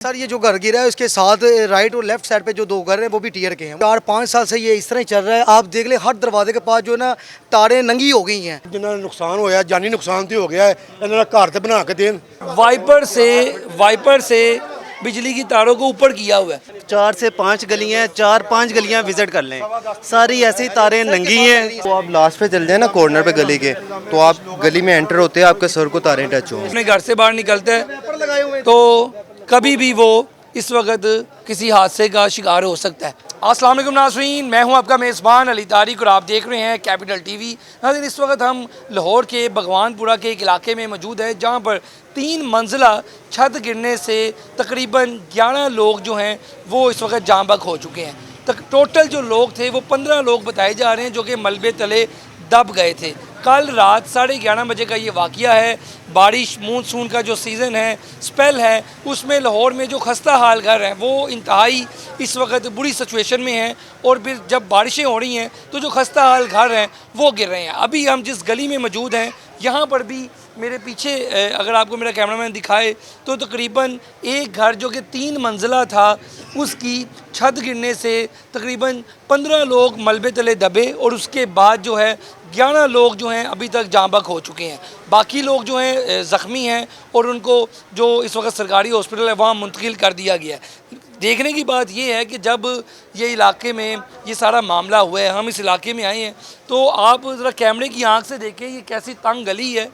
Sir ये जो घर गिरा है उसके साथ राइट और लेफ्ट साइड पे जो दो घर हैं वो भी टियर के हैं। 4-5 साल से ये इस तरह ही चल रहा है। आप देख ले हर दरवाजे के पास जो है ना तारें नंगी हो गई हैं। जिन्होंने नुकसान होया जानी नुकसान तो हो गया है, इन्होंने घर तो बना के देन। वाइपर से बिजली की तारों को ऊपर किया हुआ है। 4 से 5 गलियां, 4-5 गलियां विजिट कर लें, सारी ऐसी तारें नंगी हैं। तो आप लास्ट पे चल जाए ना कॉर्नर पे गली के, तो आप गली में एंटर होते हैं, आपके सर को तारें टच हों। अपने घर से बाहर निकलते हैं तो कभी भी वो इस वक्त किसी हादसे का शिकार हो सकता है। अस्सलाम वालेकुम नाज़रीन, मैं हूं आपका मेज़बान अली तारिक और आप देख रहे हैं कैपिटल टीवी। नाज़रीन, इस वक्त हम लाहौर के भगवानपुरा के एक इलाके में मौजूद है जहां पर 3 मंजिला छत गिरने से तकरीबन 11 लोग जो हैं वो इस वक्त जाँ बहक हो चुके हैं। टोटल जो लोग थे वो 15 लोग बताए जा रहे हैं जो कि मलबे तले दब गए थे। कल रात 11:30 बजे का ये वाक़या है। बारिश मानसून का जो सीज़न है, स्पेल है, उसमें लाहौर में जो खस्ता हाल घर हैं वो इंतहाई इस वक्त बुरी सिचुएशन में हैं और फिर जब बारिशें हो रही हैं तो जो खस्ता हाल घर हैं वो गिर रहे हैं। अभी हम जिस गली में मौजूद हैं यहाँ पर भी मेरे पीछे अगर आपको मेरा कैमरामैन दिखाए तो तकरीबन एक घर जो कि 3 मंजिला था उसकी छत गिरने से तकरीबन 15 लोग मलबे तले दबे और उसके बाद जो है 11 लोग जो हैं अभी तक जाँ बहक हो चुके हैं। बाकी लोग जो हैं ज़ख्मी हैं और उनको जो इस वक्त सरकारी हॉस्पिटल है वहाँ मुंतकिल कर दिया गया है। देखने की बात यह है कि जब ये इलाके में ये सारा मामला हुआ है, हम इस इलाके में आए हैं, तो आप ज़रा कैमरे की आंख से देखें ये कैसी तंग गली है।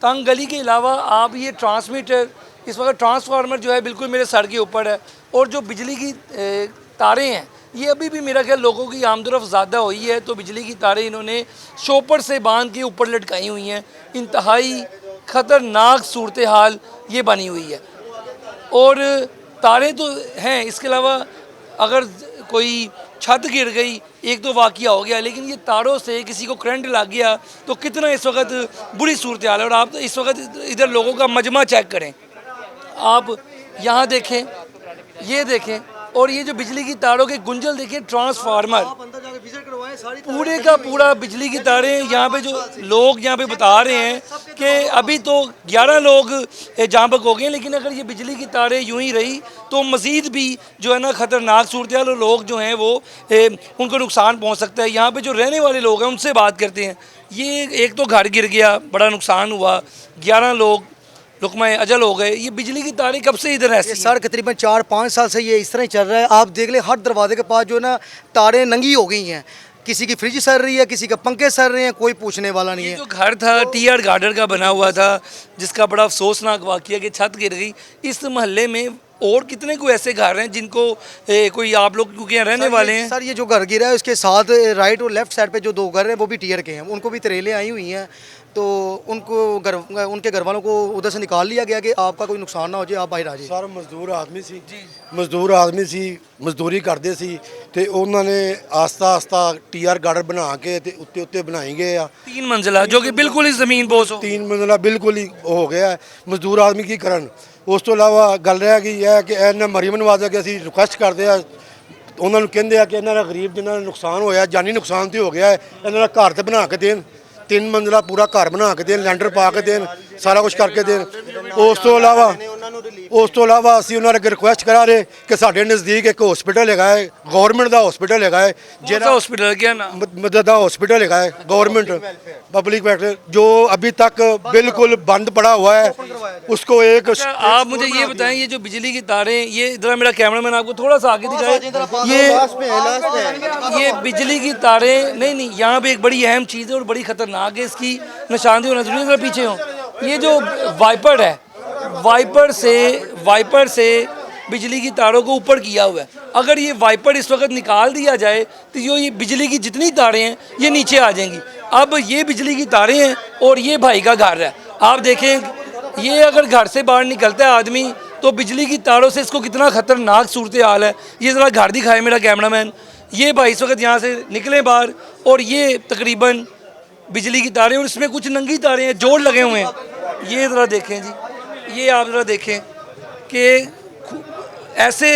तंग गली के अलावा आप ये ट्रांसमीटर, इस वक्त ट्रांसफार्मर जो है बिल्कुल मेरे सर के ऊपर है और जो बिजली की तारें हैं ये अभी भी मेरा ख्याल लोगों की आमदरफ ज़्यादा हुई है तो बिजली की तारें इन्होंने शॉपर से बांध के ऊपर लटकाई हुई हैं। इंतहाई ख़तरनाक सूरत हाल ये बनी हुई है और तारें तो हैं, इसके अलावा अगर कोई छत गिर गई एक तो वाक़या हो गया, लेकिन ये तारों से किसी को करंट लग गया तो कितना इस वक्त बुरी सूरत हाल है। और आप तो इस वक्त इधर लोगों का मजमा चेक करें, आप यहाँ देखें, ये देखें और ये जो बिजली की तारों के गुंजल देखें, ट्रांसफार्मर पूरे का पूरा बिजली की तारें। यहाँ पे जो लोग यहाँ पे बता रहे हैं कि अभी तो 11 लोग जाँ बहक हो गए, लेकिन अगर ये बिजली की तारें यूं ही रही तो मज़ीद भी जो है ना ख़तरनाक सूरत हाल, लोग जो हैं वो उनको नुकसान पहुँच सकता है। यहाँ पे जो रहने वाले लोग हैं उनसे बात करते हैं। ये एक तो घर गिर गया, बड़ा नुकसान हुआ, 11 लोग लुकमाए अजल हो गए। ये बिजली की तारें कब से इधर ऐसी सर तकरीबन 4-5 साल से ये इस तरह ही चल रहा है। आप देख ले हर दरवाजे के पास जो है ना तारें नंगी हो गई हैं। किसी की फ्रिज सर रही है, किसी का पंखे सर रहे हैं, कोई पूछने वाला नहीं है। जो घर था टीआर गार्डन का बना हुआ था जिसका बड़ा अफसोसनाक वाक़या कि छत गिर गई। इस महल्ले में और कितने को ऐसे घर हैं जिनको कोई आप लोग क्योंकि यहाँ रहने वाले हैं। सर ये जो घर गिरा है उसके साथ राइट और लेफ्ट साइड पे जो दो घर हैं वो भी टियर के हैं। उनको भी तरेलें आई हुई हैं तो उनके घर वालों को उधर से निकाल लिया गया कि आपका कोई नुकसान ना हो जाए, आप बाहर आ जाए। सर मਜ਼ਦੂਰ आदमी ਸੀ ਮਜ਼ਦੂਰੀ ਕਰਦੇ ਸੀ ਤੇ ਉਹਨਾਂ ਨੇ ਆਸਤਾ टीआर गार्डन बना के ਤੇ ਉੱਤੇ ਬਣਾਈ ਗਏ ਆ 3 मंजिला जो कि बिल्कुल ही ज़मीन बोझ हो। 3 मंजिला बिल्कुल ही हो गया है। ਮਜ਼ਦੂਰ ਆਦਮੀ ਕੀ ਕਰਨ। ਉਸ ਤੋਂ ਇਲਾਵਾ ਗੱਲ ਰਹਿ ਗਈ ਹੈ ਕਿ ਇਹਨਾਂ ਮਰੀਮ ਨਵਾਜ਼ ਅੱਗੇ ਅਸੀਂ ਰਿਕੁਐਸਟ ਕਰਦੇ ਆ, ਉਹਨਾਂ ਨੂੰ ਕਹਿੰਦੇ ਆ ਕਿ ਇਹਨਾਂ ਦਾ ਗਰੀਬ ਜਿਨ੍ਹਾਂ ਦਾ ਨੁਕਸਾਨ ਹੋਇਆ, ਜਾਨੀ ਨੁਕਸਾਨ ਤੇ ਹੋ ਗਿਆ ਹੈ, ਇਹਨਾਂ ਦਾ ਘਰ ਤੇ ਬਣਾ ਕੇ ਦੇਣ। 3 मंजिला पूरा घर बना के देन, लैंडर पा के देन, सारा कुछ करके देन। उस तो इलावा ਅਸੀਂ ਉਹਨਾਂ ਅੱਗੇ ਰਿਕੁਐਸਟ ਕਰਾ ਰਹੇ ਕਿ ਸਾਡੇ ਨਜ਼ਦੀਕ ਇੱਕ ਹਸਪੀਟਲ ਹੈਗਾ ਹੈ, ਗਵਰਨमेंट ਦਾ हॉस्पिटल ਹੈਗਾ ਹੈ, ਜਿਹੜਾ हॉस्पिटल क्या नाम मदद ਦਾ हॉस्पिटल ਹੈਗਾ है, गवर्नमेंट पब्लिक वेलफेयर, जो अभी तक बिल्कुल बंद पड़ा हुआ है। उसको एक आप मुझे ये बताएं, ये जो बिजली की तारें, ये इधर मेरा कैमरामैन आपको थोड़ा सा आगे दिखाए, ये बिजली की तारें नहीं, यहाँ पे एक बड़ी अहम चीज़ है और बड़ी ख़तरनाक है, इसकी निशानदेही होना जरूरी है। पीछे हो, ये जो वाइपर है, वाइपर से बिजली की तारों को ऊपर किया हुआ है। अगर ये वाइपर इस वक्त निकाल दिया जाए तो ये बिजली की जितनी तारें हैं ये नीचे आ जाएंगी। अब ये बिजली की तारें हैं और ये भाई का घर है। आप देखें, ये अगर घर से बाहर निकलता है आदमी तो बिजली की तारों से इसको कितना ख़तरनाक सूरत हाल है। ये ज़रा घर दिखाए मेरा कैमरामैन। ये भाई इस वक्त यहाँ से निकले बाहर और ये तकरीबन बिजली की तारें और इसमें कुछ नंगी तारें हैं, जोड़ लगे हुए हैं। ये ज़रा देखें जी, ये आप ज़रा देखें कि ऐसे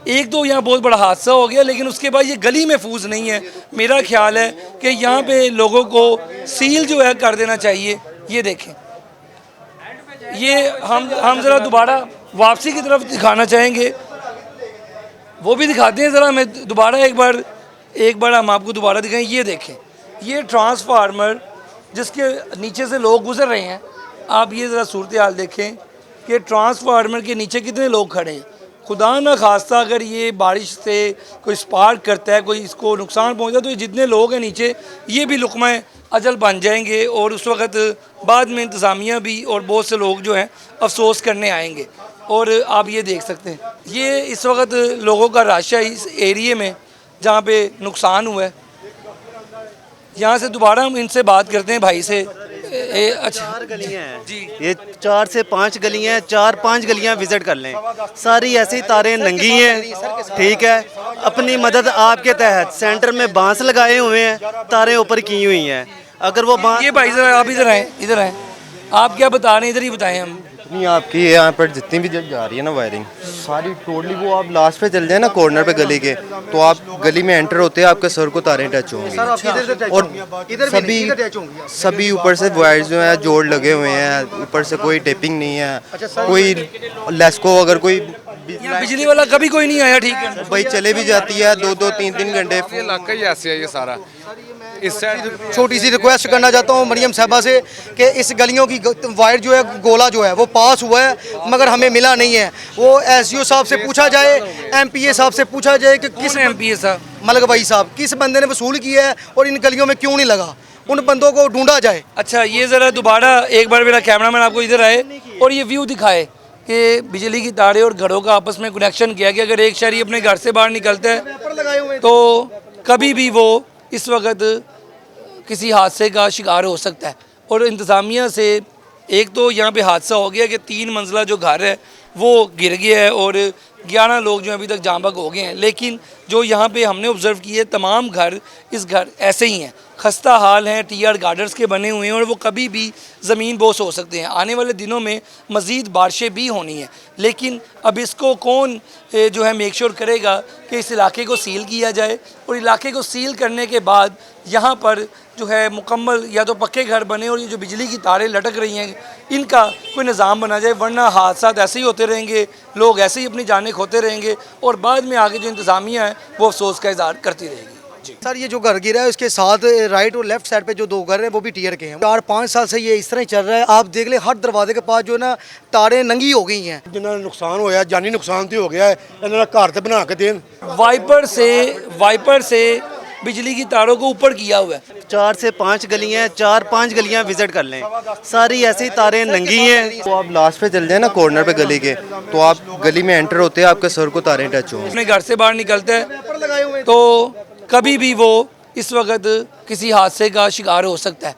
एक तो यहाँ बहुत बड़ा हादसा हो गया, लेकिन उसके बाद ये गली महफूज नहीं है। मेरा ख्याल है कि यहाँ पे लोगों को सील जो है कर देना चाहिए। ये देखें, ये हम ज़रा दोबारा वापसी की तरफ दिखाना चाहेंगे, वो भी दिखाते हैं ज़रा हमें दोबारा एक बार हम आपको दोबारा दिखाएं। ये देखें, ये ट्रांसफार्मर जिसके नीचे से लोग गुजर रहे हैं, आप ये ज़रा सूरत हाल देखें कि ट्रांसफार्मर के नीचे कितने लोग खड़े हैं। खुदा न खास्ता अगर ये बारिश से कोई स्पार्क करता है, कोई इसको नुकसान पहुंचा, तो ये जितने लोग हैं नीचे, ये भी लुक़मा अजल बन जाएंगे और उस वक़्त बाद में इंतज़ामिया भी और बहुत से लोग जो हैं अफसोस करने आएंगे। और आप ये देख सकते हैं, ये इस वक्त लोगों का रश है इस एरिए में जहाँ पे नुकसान हुआ है। यहाँ से दोबारा हम इनसे बात करते हैं भाई से। अच्छा, 4 गलियाँ हैं जी। ये 4 से 5 गलियाँ हैं, 4-5 गलियाँ विजिट कर लें। सारी ऐसी तारें नंगी हैं, ठीक है। अपनी मदद आपके तहत सेंटर में बांस लगाए हुए हैं, तारें ऊपर की हुई हैं। अगर वो बांस ये भाई ज़रा आप इधर आए, आप क्या बता रहे हैं, इधर ही बताएं हम। नहीं, आपकी यहाँ पर जितनी भी जब जा रही है ना वायरिंग सारी टोटली, वो आप लास्ट पे चल जाए ना कॉर्नर पे गली के, तो आप गली में एंटर होते हैं आपके सर को तारें टच होंगी। सर आप इधर से टच और होंगी, इधर भी नहीं, इधर टच होंगी। सभी ऊपर से वायर्स जो है जोड़ लगे हुए हैं, ऊपर से कोई टेपिंग नहीं है, कोई लेस्को अगर कोई यहाँ बिजली वाला कभी कोई नहीं आया, ठीक है। भाई चले भी जाती है 2-2 3-3 घंटे। ये इलाका ही ऐसे है ये सारा। इस साइड छोटी सी रिक्वेस्ट करना चाहता हूँ मरियम साहबा से कि इस गलियों की वायर जो है, गोला जो है वो पास हुआ है मगर हमें मिला नहीं है। वो एसडीओ साहब से पूछा जाए, एमपीए साहब से पूछा जाए कि किस एमपीए साहब, मलक भाई साहब किस बंदे ने वसूल किया है और इन गलियों में क्यों नहीं लगा, उन बंदों को ढूंढा जाए। अच्छा, ये ज़रा दोबारा एक बार मेरा कैमरामैन आपको इधर आए और ये व्यू दिखाए कि बिजली की तारें और घरों का आपस में कनेक्शन किया कि अगर एक शहरी अपने घर से बाहर निकलता है तो कभी भी वो इस वक्त किसी हादसे का शिकार हो सकता है। और इंतज़ामिया से एक तो यहाँ पे हादसा हो गया कि 3 मंजिला जो घर है वो गिर गया है और 11 लोग जो अभी तक जाँ बहक हो गए हैं। लेकिन जो यहाँ पे हमने ऑब्ज़र्व किए तमाम घर ऐसे ही हैं, खस्ता हाल हैं, टीआर गार्डर्स के बने हुए हैं और वो कभी भी ज़मीन बोस हो सकते हैं। आने वाले दिनों में मज़ीद बारिशें भी होनी हैं, लेकिन अब इसको कौन जो है मेक श्योर करेगा कि इस इलाके को सील किया जाए और इलाके को सील करने के बाद यहाँ पर जो है मुकम्मल या तो पक्के घर बने और ये जो बिजली की तारें लटक रही हैं इनका कोई निज़ाम बना जाए, वरना हादसा ऐसे ही होते रहेंगे, लोग ऐसे ही अपनी जानें खोते रहेंगे और बाद में आगे जो इंतज़ामिया है वो अफसोस का इज़हार करती रहेगी। सर ये जो घर गिरा है उसके साथ राइट और लेफ्ट साइड पे जो 2 घर हैं वो भी टीयर के हैं। 4-5 साल से ये इस तरह ही चल रहा है। आप देख ले हर दरवाजे के पास जो ना तारें नंगी हो गई हैं। ਜਿਨ੍ਹਾਂ ਨੂੰ ਨੁਕਸਾਨ ਹੋਇਆ ਜਾਨੀ ਨੁਕਸਾਨ ਤੇ ਹੋ ਗਿਆ ਹੈ, ਇਹਨਾਂ ਦਾ ਘਰ ਤੇ ਬਣਾ ਕੇ ਦੇਣ। वाइपर से बिजली की तारों को ऊपर किया हुआ है। 4 से 5 गलियाँ हैं, 4-5 गलियाँ विजिट कर लें। सारी ऐसी तारें नंगी हैं। तो आप लास्ट पे चल जाए ना कॉर्नर पे गली के, तो आप गली में एंटर होते हैं आपके सर को तारें टच होंगी। अपने घर से बाहर निकलता है तो कभी भी वो इस वक्त किसी हादसे का शिकार हो सकता है।